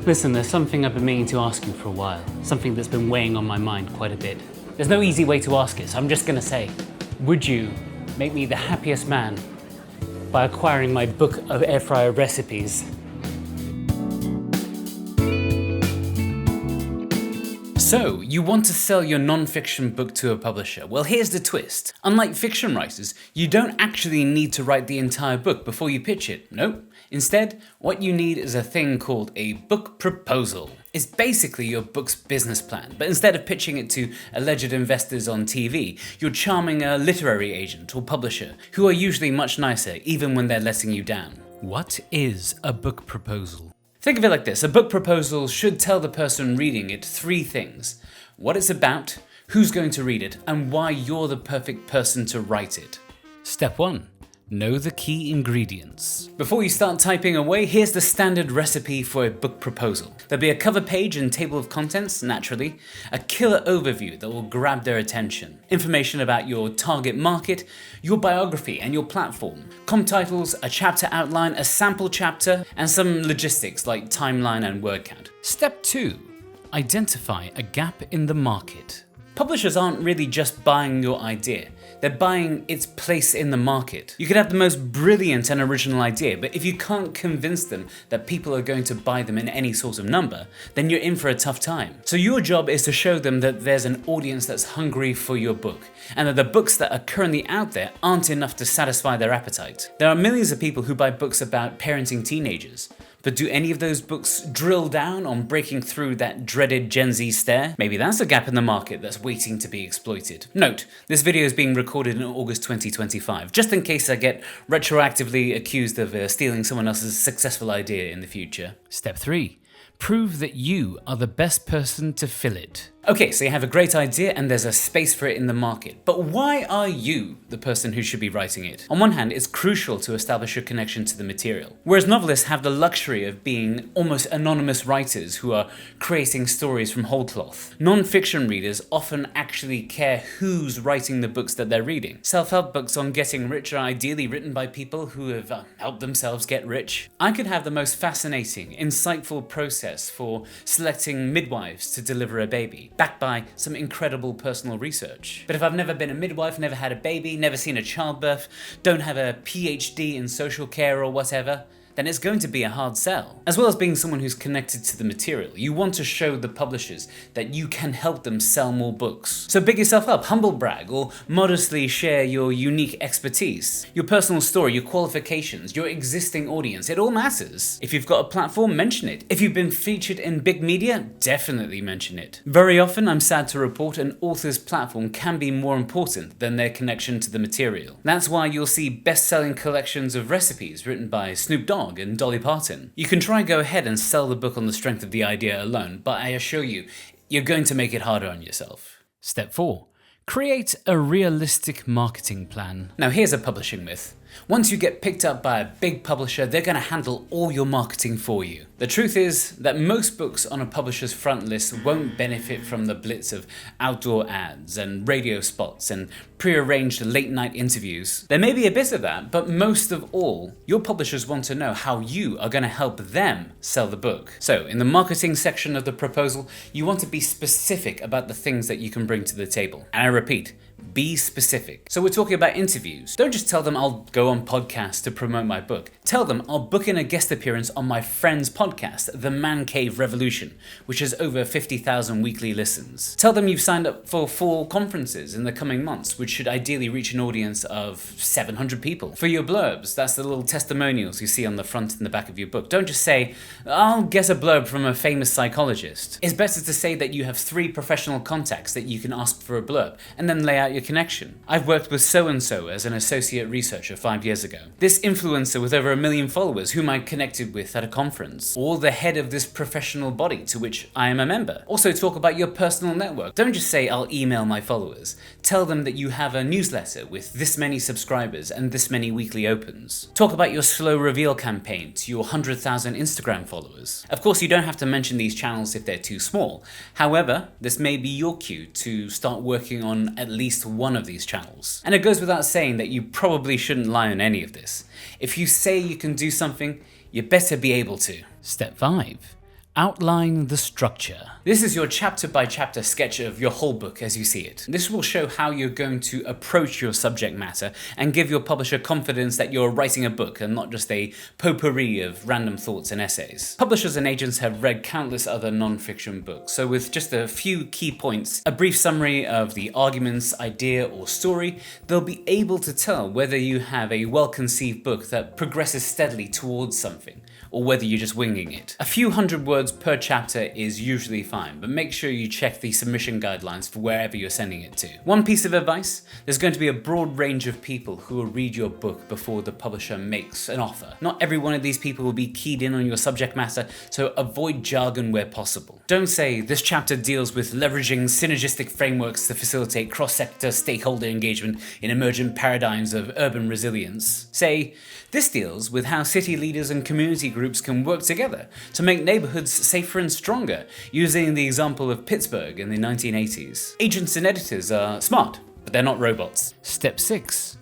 Listen, there's something I've been meaning to ask you for a while. Something that's been weighing on my mind quite a bit. There's no easy way to ask it, so I'm just gonna say, would you make me the happiest man by acquiring my book of air fryer recipes? So, you want to sell your non-fiction book to a publisher? Well, here's the twist. Unlike fiction writers, you don't actually need to write the entire book before you pitch it. Nope. Instead, what you need is a thing called a book proposal. It's basically your book's business plan, but instead of pitching it to alleged investors on TV, you're charming a literary agent or publisher, who are usually much nicer, even when they're letting you down. What is a book proposal? Think of it like this. A book proposal should tell the person reading it 3 things: what it's about, who's going to read it, and why you're the perfect person to write it. Step 1. Know the key ingredients. Before you start typing away, here's the standard recipe for a book proposal. There'll be a cover page and table of contents, naturally, a killer overview that will grab their attention, information about your target market, your biography and your platform, titles, a chapter outline, a sample chapter, and some logistics like timeline and word count. Step 2. Identify a gap in the market. Publishers aren't really just buying your idea, they're buying its place in the market. You could have the most brilliant and original idea, but if you can't convince them that people are going to buy them in any sort of number, then you're in for a tough time. So your job is to show them that there's an audience that's hungry for your book, and that the books that are currently out there aren't enough to satisfy their appetite. There are millions of people who buy books about parenting teenagers, but do any of those books drill down on breaking through that dreaded Gen Z stare? Maybe that's a gap in the market that's waiting to be exploited. Note, this video is being recorded in August 2025, just in case I get retroactively accused of stealing someone else's successful idea in the future. Step 3. Prove that you are the best person to fill it. Okay, so you have a great idea and there's a space for it in the market, but why are you the person who should be writing it? On one hand, it's crucial to establish a connection to the material, whereas novelists have the luxury of being almost anonymous writers who are creating stories from whole cloth. Non-fiction readers often actually care who's writing the books that they're reading. Self-help books on getting rich are ideally written by people who have helped themselves get rich. I could have the most fascinating, insightful process for selecting midwives to deliver a baby, backed by some incredible personal research. But if I've never been a midwife, never had a baby, never seen a childbirth, don't have a PhD in social care or whatever, then it's going to be a hard sell. As well as being someone who's connected to the material, you want to show the publishers that you can help them sell more books. So big yourself up, humble brag, or modestly share your unique expertise, your personal story, your qualifications, your existing audience. It all matters. If you've got a platform, mention it. If you've been featured in big media, definitely mention it. Very often, I'm sad to report, an author's platform can be more important than their connection to the material. That's why you'll see best-selling collections of recipes written by Snoop Dogg and Dolly Parton. You can try and go ahead and sell the book on the strength of the idea alone, but I assure you, you're going to make it harder on yourself. Step 4. Create a realistic marketing plan. Now here's a publishing myth. Once you get picked up by a big publisher, they're going to handle all your marketing for you. The truth is that most books on a publisher's front list won't benefit from the blitz of outdoor ads and radio spots and pre-arranged late-night interviews. There may be a bit of that, but most of all, your publishers want to know how you are going to help them sell the book. So, in the marketing section of the proposal, you want to be specific about the things that you can bring to the table. And I repeat, be specific. So we're talking about interviews. Don't just tell them I'll go on podcasts to promote my book. Tell them I'll book in a guest appearance on my friend's podcast, The Man Cave Revolution, which has over 50,000 weekly listens. Tell them you've signed up for 4 conferences in the coming months, which should ideally reach an audience of 700 people. For your blurbs, that's the little testimonials you see on the front and the back of your book. Don't just say, I'll get a blurb from a famous psychologist. It's better to say that you have 3 professional contacts that you can ask for a blurb, and then lay out your connection. I've worked with so-and-so as an associate researcher 5 years ago. This influencer with over 1 million followers whom I connected with at a conference. Or the head of this professional body to which I am a member. Also talk about your personal network. Don't just say I'll email my followers. Tell them that you have a newsletter with this many subscribers and this many weekly opens. Talk about your slow reveal campaign to your 100,000 Instagram followers. Of course, you don't have to mention these channels if they're too small. However, this may be your cue to start working on at least one of these channels. And it goes without saying that you probably shouldn't lie on any of this. If you say you can do something, you better be able to. Step 5. Outline the structure. This is your chapter-by-chapter sketch of your whole book as you see it. This will show how you're going to approach your subject matter and give your publisher confidence that you're writing a book and not just a potpourri of random thoughts and essays. Publishers and agents have read countless other non-fiction books, so with just a few key points, a brief summary of the arguments, idea, or story, they'll be able to tell whether you have a well-conceived book that progresses steadily towards something, or whether you're just winging it. A few hundred words per chapter is usually fine, but make sure you check the submission guidelines for wherever you're sending it to. One piece of advice, there's going to be a broad range of people who will read your book before the publisher makes an offer. Not every one of these people will be keyed in on your subject matter, so avoid jargon where possible. Don't say, this chapter deals with leveraging synergistic frameworks to facilitate cross-sector stakeholder engagement in emergent paradigms of urban resilience. Say, this deals with how city leaders and community groups can work together to make neighborhoods safer and stronger, using the example of Pittsburgh in the 1980s. Agents and editors are smart, but they're not robots. Step 6.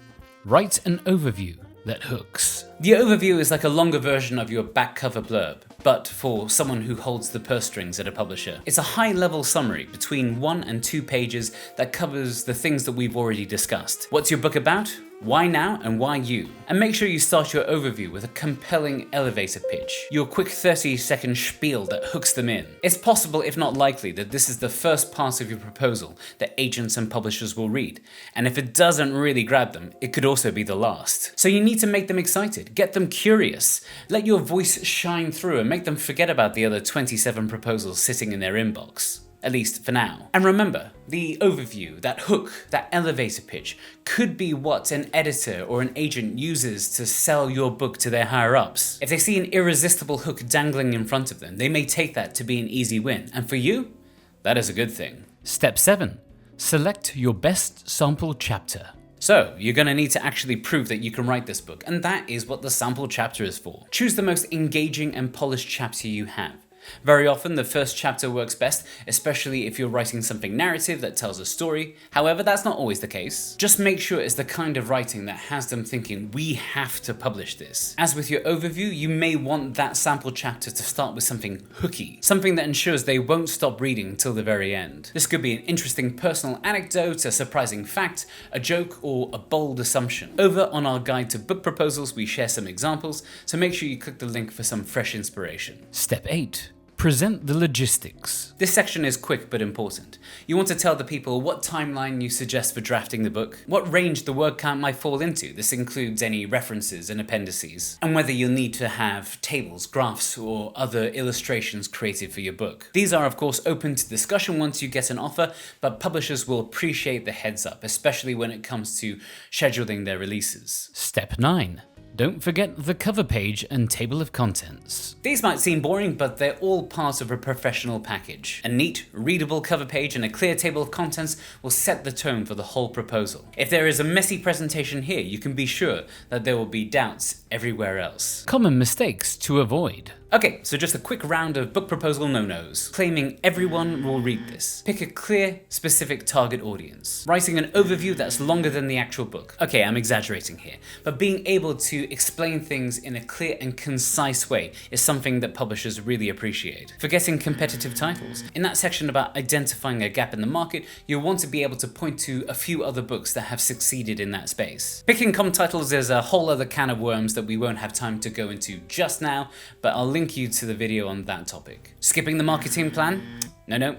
Write an overview that hooks. The overview is like a longer version of your back cover blurb, but for someone who holds the purse strings at a publisher. It's a high-level summary between 1 and 2 pages that covers the things that we've already discussed. What's your book about? Why now and why you? And make sure you start your overview with a compelling elevator pitch, your quick 30-second spiel that hooks them in. It's possible, if not likely, that this is the first part of your proposal that agents and publishers will read, and if it doesn't really grab them, it could also be the last. So you need to make them excited, get them curious, let your voice shine through and make them forget about the other 27 proposals sitting in their inbox. At least for now. And remember, the overview, that hook, that elevator pitch, could be what an editor or an agent uses to sell your book to their higher-ups. If they see an irresistible hook dangling in front of them, they may take that to be an easy win. And for you, that is a good thing. Step 7. Select your best sample chapter. So, you're going to need to actually prove that you can write this book, and that is what the sample chapter is for. Choose the most engaging and polished chapter you have. Very often, the first chapter works best, especially if you're writing something narrative that tells a story. However, that's not always the case. Just make sure it's the kind of writing that has them thinking, we have to publish this. As with your overview, you may want that sample chapter to start with something hooky, something that ensures they won't stop reading till the very end. This could be an interesting personal anecdote, a surprising fact, a joke, or a bold assumption. Over on our guide to book proposals, we share some examples, so make sure you click the link for some fresh inspiration. Step 8. Present the logistics. This section is quick but important. You want to tell the people what timeline you suggest for drafting the book, what range the word count might fall into, this includes any references and appendices, and whether you'll need to have tables, graphs, or other illustrations created for your book. These are of course open to discussion once you get an offer, but publishers will appreciate the heads up, especially when it comes to scheduling their releases. Step 9. Don't forget the cover page and table of contents. These might seem boring, but they're all part of a professional package. A neat, readable cover page and a clear table of contents will set the tone for the whole proposal. If there is a messy presentation here, you can be sure that there will be doubts everywhere else. Common mistakes to avoid. Okay, so just a quick round of book proposal no-nos. Claiming everyone will read this. Pick a clear, specific target audience. Writing an overview that's longer than the actual book. Okay, I'm exaggerating here, but being able to explain things in a clear and concise way is something that publishers really appreciate. Forgetting competitive titles. In that section about identifying a gap in the market, you'll want to be able to point to a few other books that have succeeded in that space. Picking comm titles is a whole other can of worms that we won't have time to go into just now, but I'll link you to the video on that topic. Skipping the marketing plan? No.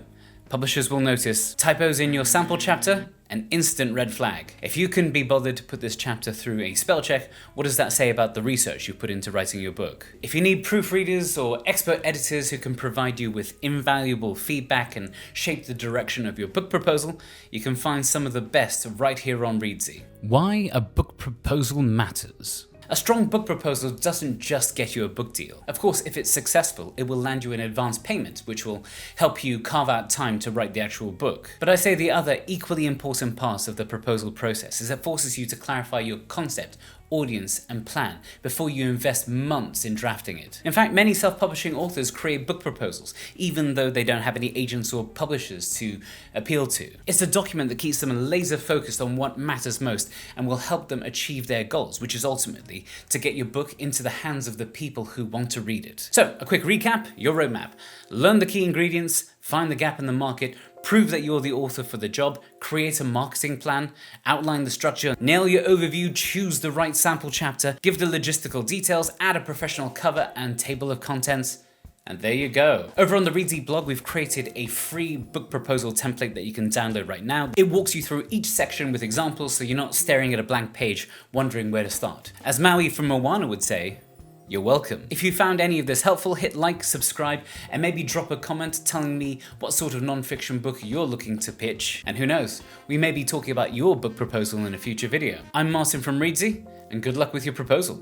Publishers will notice. Typos in your sample chapter? An instant red flag. If you can be bothered to put this chapter through a spell check, what does that say about the research you put into writing your book? If you need proofreaders or expert editors who can provide you with invaluable feedback and shape the direction of your book proposal, you can find some of the best right here on Reedsy. Why a book proposal matters. A strong book proposal doesn't just get you a book deal. Of course, if it's successful, it will land you an advance payment, which will help you carve out time to write the actual book. But I say the other equally important part of the proposal process is it forces you to clarify your concept audience, and plan before you invest months in drafting it. In fact, many self-publishing authors create book proposals, even though they don't have any agents or publishers to appeal to. It's a document that keeps them laser focused on what matters most and will help them achieve their goals, which is ultimately to get your book into the hands of the people who want to read it. So, a quick recap, your roadmap. Learn the key ingredients, find the gap in the market, prove that you're the author for the job, create a marketing plan, outline the structure, nail your overview, choose the right sample chapter, give the logistical details, add a professional cover and table of contents, and there you go. Over on the Reedsy blog, we've created a free book proposal template that you can download right now. It walks you through each section with examples so you're not staring at a blank page wondering where to start. As Maui from Moana would say, you're welcome. If you found any of this helpful, hit like, subscribe, and maybe drop a comment telling me what sort of non-fiction book you're looking to pitch. And who knows, we may be talking about your book proposal in a future video. I'm Martin from Reedsy, and good luck with your proposal.